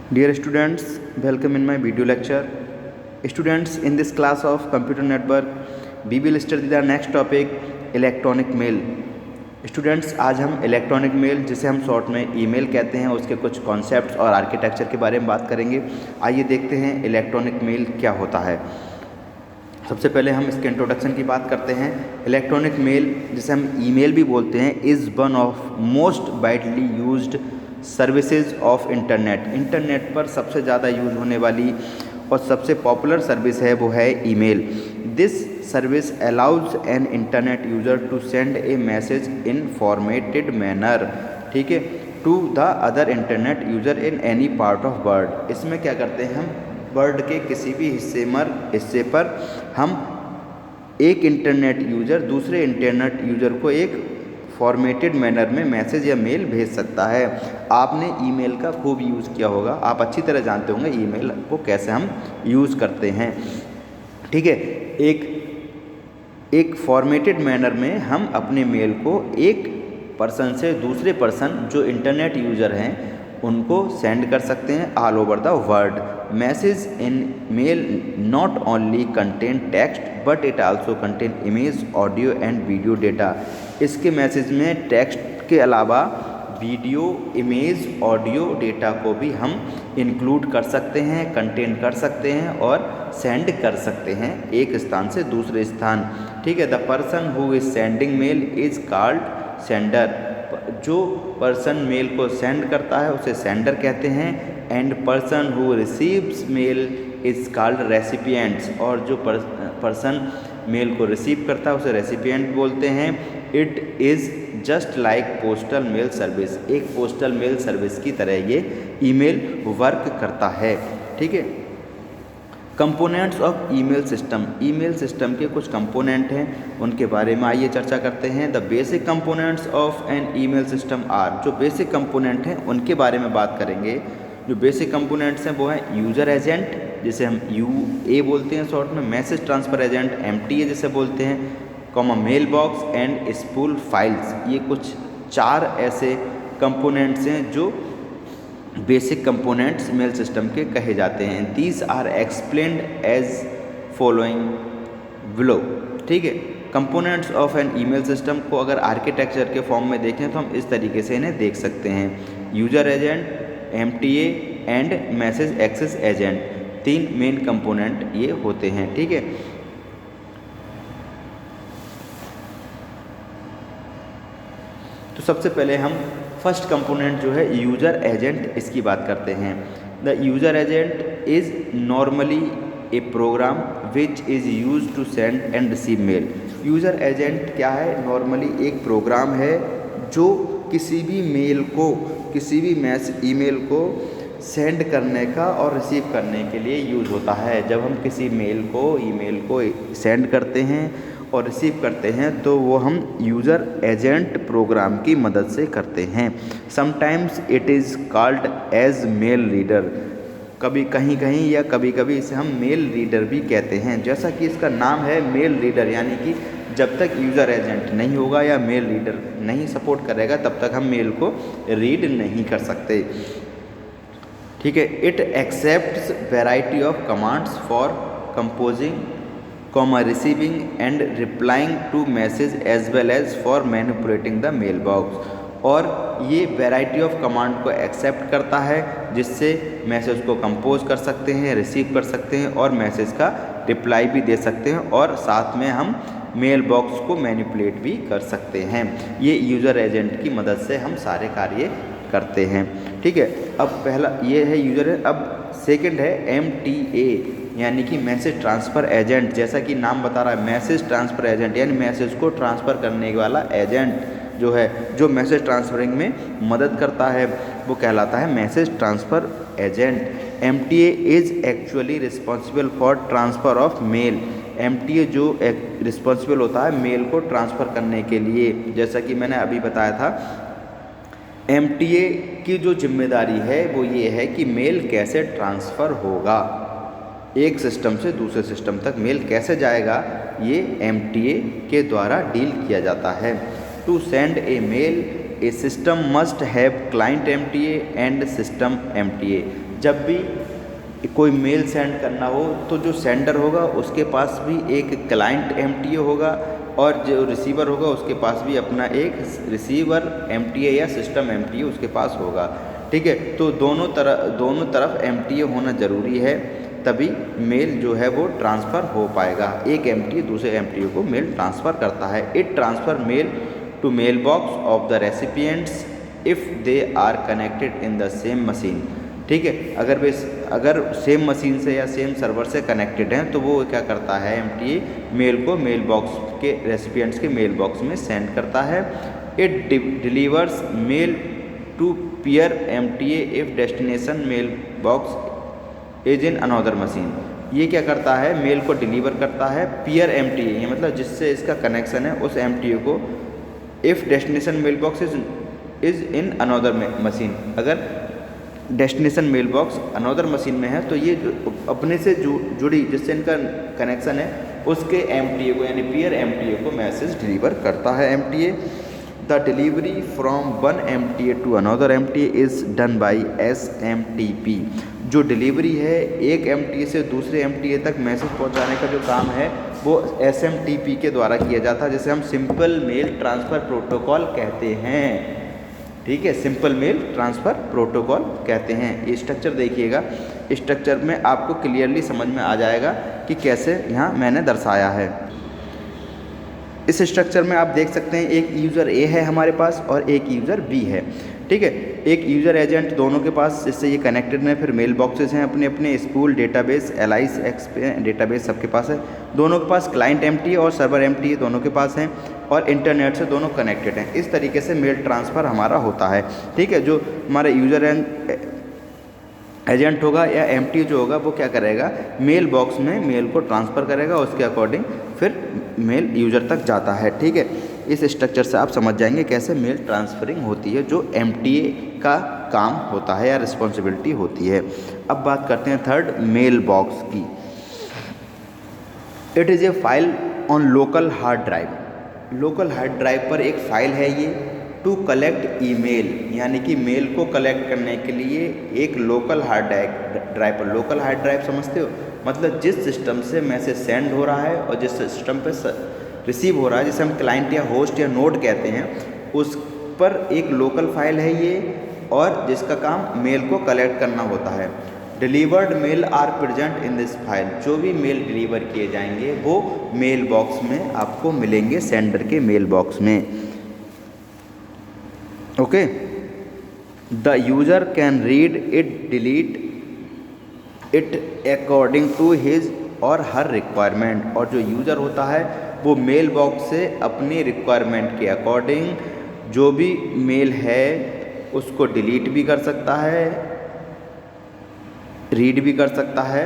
Dear students, welcome in my video lecture. Students, in this class of computer network, we will study the next topic electronic mail. Students, आज हम electronic mail, जिसे हम short में email कहते हैं, उसके कुछ कॉन्सेप्ट्स और आर्किटेक्चर के बारे में बात करेंगे। आइए देखते हैं इलेक्ट्रॉनिक मेल क्या होता है। सबसे पहले हम इसके इंट्रोडक्शन की बात करते हैं। इलेक्ट्रॉनिक मेल, जिसे हम ईमेल भी बोलते हैं, is one of most widely used services of internet पर सबसे ज़्यादा यूज़ होने वाली और सबसे पॉपुलर सर्विस है वो है email. This service allows an internet user to send a message in formatted manner, ठीक है, to the other internet user in any part of world. इसमें क्या करते हैं, हम वर्ल्ड के किसी भी हिस्से पर हम एक इंटरनेट यूज़र दूसरे इंटरनेट यूज़र को एक फॉर्मेटेड मैनर में मैसेज या मेल भेज सकता है। आपने ईमेल का खूब यूज़ किया होगा, आप अच्छी तरह जानते होंगे ईमेल को कैसे हम यूज़ करते हैं, ठीक है। एक फॉर्मेटेड मैनर में हम अपने मेल को एक पर्सन से दूसरे पर्सन जो इंटरनेट यूज़र हैं उनको सेंड कर सकते हैं all over the world. Message in mail not only contain text but it also contain image, audio and video data. इसके मैसेज में टेक्स्ट के अलावा वीडियो, इमेज, ऑडियो डेटा को भी हम इंक्लूड कर सकते हैं, कंटेन कर सकते हैं और सेंड कर सकते हैं एक स्थान से दूसरे स्थान, ठीक है। The person who is sending mail is called sender. जो पर्सन मेल को सेंड करता है उसे सेंडर कहते हैं। And person who receives mail is called recipients. और जो पर्सन मेल को रिसीव करता है उसे रेसिपिएंट बोलते हैं। It is just like postal mail service. एक पोस्टल मेल सर्विस की तरह ये ईमेल वर्क करता है, ठीक है। कंपोनेंट्स ऑफ ईमेल सिस्टम के कुछ कंपोनेंट हैं, उनके बारे में आइए चर्चा करते हैं। The basic components of an email system are. जो बेसिक कंपोनेंट हैं उनके बारे में बात करेंगे। जो बेसिक कंपोनेंट्स हैं वो हैं यूज़र एजेंट, जिसे हम यूए बोलते हैं शॉर्ट में, मैसेज ट्रांसफ़र एजेंट एमटीए जिसे बोलते हैं, comma mail box and spool files. ये कुछ 4 ऐसे कंपोनेंट्स हैं जो बेसिक कंपोनेंट्स मेल सिस्टम के कहे जाते हैं। These are explained as following below, ठीक है। Components of an email system को अगर आर्किटेक्चर के फॉर्म में देखें तो हम इस तरीके से इन्हें देख सकते हैं। User agent, MTA and message access agent, 3 main component ये होते हैं, ठीक है। तो सबसे पहले हम फर्स्ट कंपोनेंट जो है यूज़र एजेंट, इसकी बात करते हैं। The user agent is normally a program which is use to send and receive mail. User agent क्या है? नॉर्मली एक प्रोग्राम है जो किसी भी मेल को, किसी भी ईमेल को सेंड करने का और रिसीव करने के लिए यूज़ होता है। जब हम किसी मेल को, ईमेल को सेंड करते हैं और रिसीव करते हैं तो वो हम यूज़र एजेंट प्रोग्राम की मदद से करते हैं। Sometimes it is called as mail reader. कभी कहीं कहीं या कभी कभी इसे हम मेल रीडर भी कहते हैं। जैसा कि इसका नाम है मेल रीडर, यानी कि जब तक यूज़र एजेंट नहीं होगा या मेल रीडर नहीं सपोर्ट करेगा तब तक हम मेल को रीड नहीं कर सकते, ठीक है। It accepts variety of commands for composing, receiving and replying to message as well as for manipulating the mail box. और ये वैरायटी ऑफ कमांड को एक्सेप्ट करता है जिससे मैसेज को कंपोज कर सकते हैं, रिसीव कर सकते हैं और मैसेज का रिप्लाई भी दे सकते हैं और साथ में हम मेल बॉक्स को मैनिपुलेट भी कर सकते हैं। ये यूज़र एजेंट की मदद से हम सारे कार्य करते हैं, ठीक है। अब पहला ये है यूज़र है। अब सेकंड है एमटीए, यानी कि मैसेज ट्रांसफ़र एजेंट। जैसा कि नाम बता रहा है, मैसेज ट्रांसफ़र एजेंट, यानी मैसेज को ट्रांसफ़र करने वाला एजेंट जो है, जो मैसेज ट्रांसफरिंग में मदद करता है, वो कहलाता है message transfer agent. MTA is actually responsible for transfer of male. MTA जो रिस्पॉन्सिबल होता है मेल को ट्रांसफ़र करने के लिए, जैसा कि मैंने अभी बताया था, एमटीए की जो जिम्मेदारी है वो ये है कि मेल कैसे ट्रांसफ़र होगा, एक सिस्टम से दूसरे सिस्टम तक मेल कैसे जाएगा, ये एमटीए के द्वारा डील किया जाता है। To send a mail a system must have client MTA and system MTA. जब भी कोई मेल सेंड करना हो तो जो सेंडर होगा उसके पास भी एक क्लाइंट MTA होगा और जो रिसीवर होगा उसके पास भी अपना एक रिसीवर MTA या सिस्टम MTA उसके पास होगा। ठीक है, तो दोनों तरफ MTA होना ज़रूरी है, तभी मेल जो है वो ट्रांसफ़र हो पाएगा। एक MTA दूसरे MTA को मेल ट्रांसफ़र करता है। It transfer mail to mail box of the recipients if they are connected in the same machine. ठीक है, अगर सेम मशीन से या सेम सर्वर से कनेक्टेड हैं तो वो क्या करता है, MTA मेल को मेल बॉक्स के रेसिपिएंट्स के मेल बॉक्स में सेंड करता है। It delivers mail to peer MTA if destination mail box is in another machine. ये क्या करता है, मेल को डिलीवर करता है पीयर MTA, ये मतलब जिससे इसका कनेक्शन है उस MTA को। If destination mail box is in another machine, अगर destination mail box another machine में है तो ये जो अपने से जुड़ी जिससे इनका कनेक्शन है उसके MTA को यानी पीयर MTA को मैसेज डिलीवर करता है MTA। The delivery from one MTA to another MTA is done by SMTP। जो डिलीवरी है एक MTA से दूसरे MTA तक मैसेज पहुंचाने का जो काम है वो SMTP के द्वारा किया जाता है, जिसे हम सिंपल मेल ट्रांसफ़र प्रोटोकॉल कहते हैं। ठीक है, सिंपल मेल ट्रांसफ़र प्रोटोकॉल कहते हैं। ये स्ट्रक्चर देखिएगा, स्ट्रक्चर में आपको क्लियरली समझ में आ जाएगा कि कैसे यहाँ मैंने दर्शाया है। इस स्ट्रक्चर में आप देख सकते हैं एक यूज़र A है हमारे पास और एक यूज़र B है। ठीक है, एक यूज़र एजेंट दोनों के पास जिससे ये कनेक्टेड हैं, फिर मेल बॉक्सेस हैं अपने अपने, स्पूल डेटाबेस एलाइस डेटाबेस सबके पास है। दोनों के पास क्लाइंट MTA और सर्वर MTA दोनों के पास हैं और इंटरनेट से दोनों कनेक्टेड हैं। इस तरीके से मेल ट्रांसफ़र हमारा होता है। ठीक है, जो हमारा यूज़र एजेंट होगा या MTA जो होगा वो क्या करेगा, मेल बॉक्स में मेल को ट्रांसफ़र करेगा, उसके अकॉर्डिंग फिर मेल यूज़र तक जाता है। ठीक है, इस स्ट्रक्चर से आप समझ जाएंगे कैसे मेल ट्रांसफरिंग होती है, जो MTA का काम होता है या रिस्पॉन्सिबिलिटी होती है। अब बात करते हैं थर्ड, मेल बॉक्स की। It is a file on local hard drive. Local hard drive पर एक फ़ाइल है ये टू कलेक्ट ईमेल, यानी कि मेल को कलेक्ट करने के लिए एक लोकल हार्ड ड्राइव पर। लोकल हार्ड ड्राइव समझते हो, मतलब जिस सिस्टम से मैसेज सेंड हो रहा है और जिस सिस्टम पे रिसीव हो रहा है, जिसे हम क्लाइंट या होस्ट या नोड कहते हैं, उस पर एक लोकल फाइल है ये और जिसका काम मेल को कलेक्ट करना होता है। Delivered mail are present in this file. जो भी मेल डिलीवर किए जाएंगे वो मेल बॉक्स में आपको मिलेंगे, सेंडर के मेल बॉक्स में। Okay, the user can read it, delete it according to his or her requirement. और जो यूज़र होता है वो मेल बॉक्स से अपनी रिक्वायरमेंट के अकॉर्डिंग जो भी मेल है उसको डिलीट भी कर सकता है, रीड भी कर सकता है।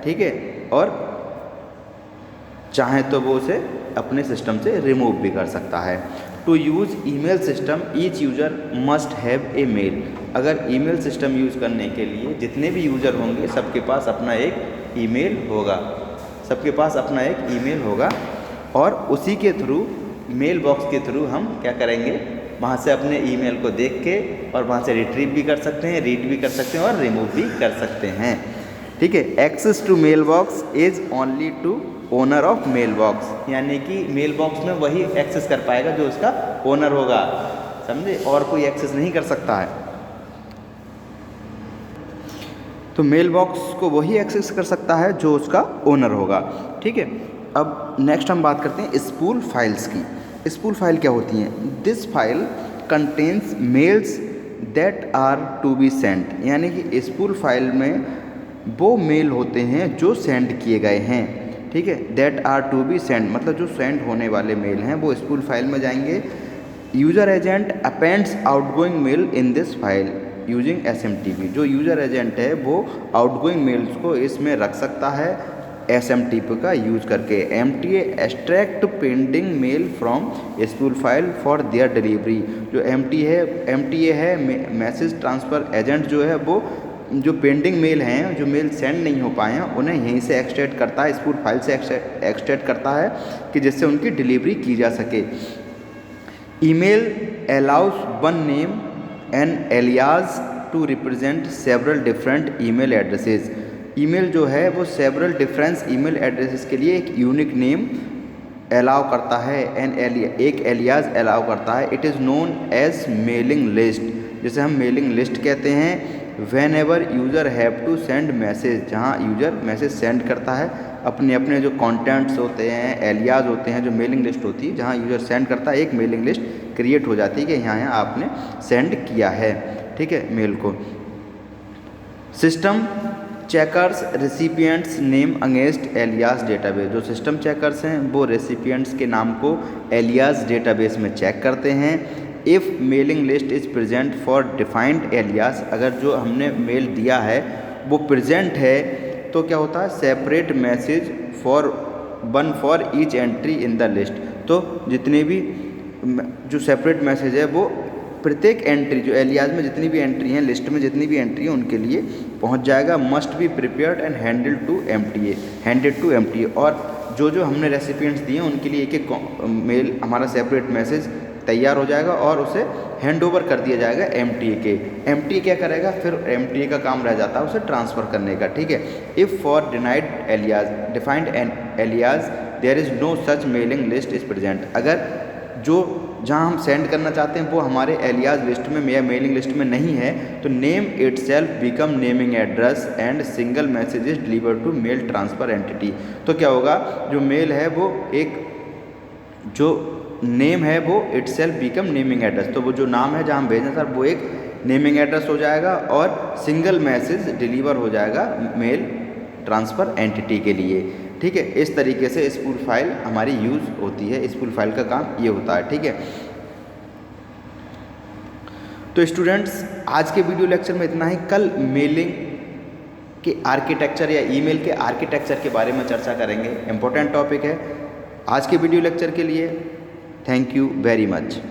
ठीक है, और चाहे तो वो उसे अपने सिस्टम से रिमूव भी कर सकता है। To use email system each user must have a mail. अगर ईमेल सिस्टम यूज़ करने के लिए जितने भी यूज़र होंगे सबके पास अपना एक ईमेल होगा, सबके पास अपना एक ईमेल होगा और उसी के थ्रू, मेल बॉक्स के थ्रू हम क्या करेंगे, वहाँ से अपने ईमेल को देख के और वहाँ से रिट्रीव भी कर सकते हैं, रीड भी कर सकते हैं और रिमूव भी कर सकते हैं। ठीक है, access to mail box is only to owner of mail box, यानी कि मेल बॉक्स में वही एक्सेस कर पाएगा जो उसका ओनर होगा, समझे, और कोई एक्सेस नहीं कर सकता है। तो मेल बॉक्स को वही एक्सेस कर सकता है जो उसका ओनर होगा। ठीक है, अब नेक्स्ट हम बात करते हैं स्पूल फाइल्स की। स्पूल फाइल क्या होती हैं? This file contains mails that are to be sent, यानी कि स्पूल फाइल में वो मेल होते हैं जो सेंड किए गए हैं। ठीक है, that are to be send मतलब जो सेंड होने वाले मेल हैं वो स्पूल फाइल में जाएंगे। User agent appends outgoing mail in this file using SMTP। जो यूज़र एजेंट है वो आउटगोइंग मेल्स को इसमें रख सकता है SMTP का यूज़ करके। MTA extract pending mail from spool file for their delivery. जो MTA है मैसेज ट्रांसफ़र एजेंट जो है वो जो पेंडिंग मेल हैं, जो मेल सेंड नहीं हो पाए हैं, उन्हें यहीं से एक्सट्रैक्ट करता है, स्पूल फाइल से एक्सट्रैक्ट करता है कि जिससे उनकी डिलीवरी की जा सके। Email allows one name an alias to represent several different email addresses. Email जो है वो सेवरल डिफरेंस ईमेल एड्रेसेस के लिए एक यूनिक नेम अलाउ करता है, एक एलियास अलाउ करता है। It is known as mailing list, जिसे हम मेलिंग लिस्ट कहते हैं। Whenever user have to send message, जहाँ यूज़र मैसेज सेंड करता है अपने अपने जो कॉन्टेंट्स होते हैं, एलियाज होते हैं, जो मेलिंग लिस्ट होती है जहाँ यूज़र सेंड करता है, एक मेलिंग लिस्ट क्रिएट हो जाती है कि यहाँ आपने सेंड किया है, ठीक है, मेल को। System checkers recipients name against alias database. जो सिस्टम चेकर्स हैं वो रेसिपिएंट्स के नाम को एलियास डेटाबेस में चेक करते हैं। If mailing list is present for defined alias, अगर जो हमने मेल दिया है वो प्रेजेंट है तो क्या होता है, separate message for each entry in the list. तो जितने भी जो सेपरेट मैसेज है वो प्रत्येक एंट्री, जो एलियास में जितनी भी एंट्री हैं, लिस्ट में जितनी भी एंट्री है उनके लिए पहुंच जाएगा। Must be prepared and handed to empty. और जो जो हमने रेसिपिएंट्स दिए हैं उनके लिए एक एक मेल, हमारा सेपरेट मैसेज तैयार हो जाएगा और उसे हैंड ओवर कर दिया जाएगा एमटीए के। एमटीए क्या करेगा, फिर एमटीए का काम रह जाता है उसे ट्रांसफ़र करने का, ठीक है। If for defined alias there is no such mailing list is present, अगर जो जहाँ हम सेंड करना चाहते हैं वो हमारे एलियास लिस्ट में या मेलिंग लिस्ट में नहीं है तो name itself become naming address and single message is deliver to mail transfer entity. तो क्या होगा, जो मेल है वो एक, जो नेम है वो इटसेल्फ बिकम नेमिंग एड्रेस, तो वो जो नाम है जहाँ हम भेजना था वो एक नेमिंग एड्रेस हो जाएगा और सिंगल मैसेज डिलीवर हो जाएगा मेल ट्रांसफ़र एंटिटी के लिए, ठीक है। इस तरीके से स्पूल फाइल हमारी यूज़ होती है, स्पूल फाइल का काम ये होता है, ठीक है। तो स्टूडेंट्स आज के वीडियो लेक्चर में इतना ही। कल मेलिंग के आर्किटेक्चर या ईमेल के आर्किटेक्चर के बारे में चर्चा करेंगे, इम्पोर्टेंट टॉपिक है। आज के वीडियो लेक्चर के लिए थैंक यू वेरी मच।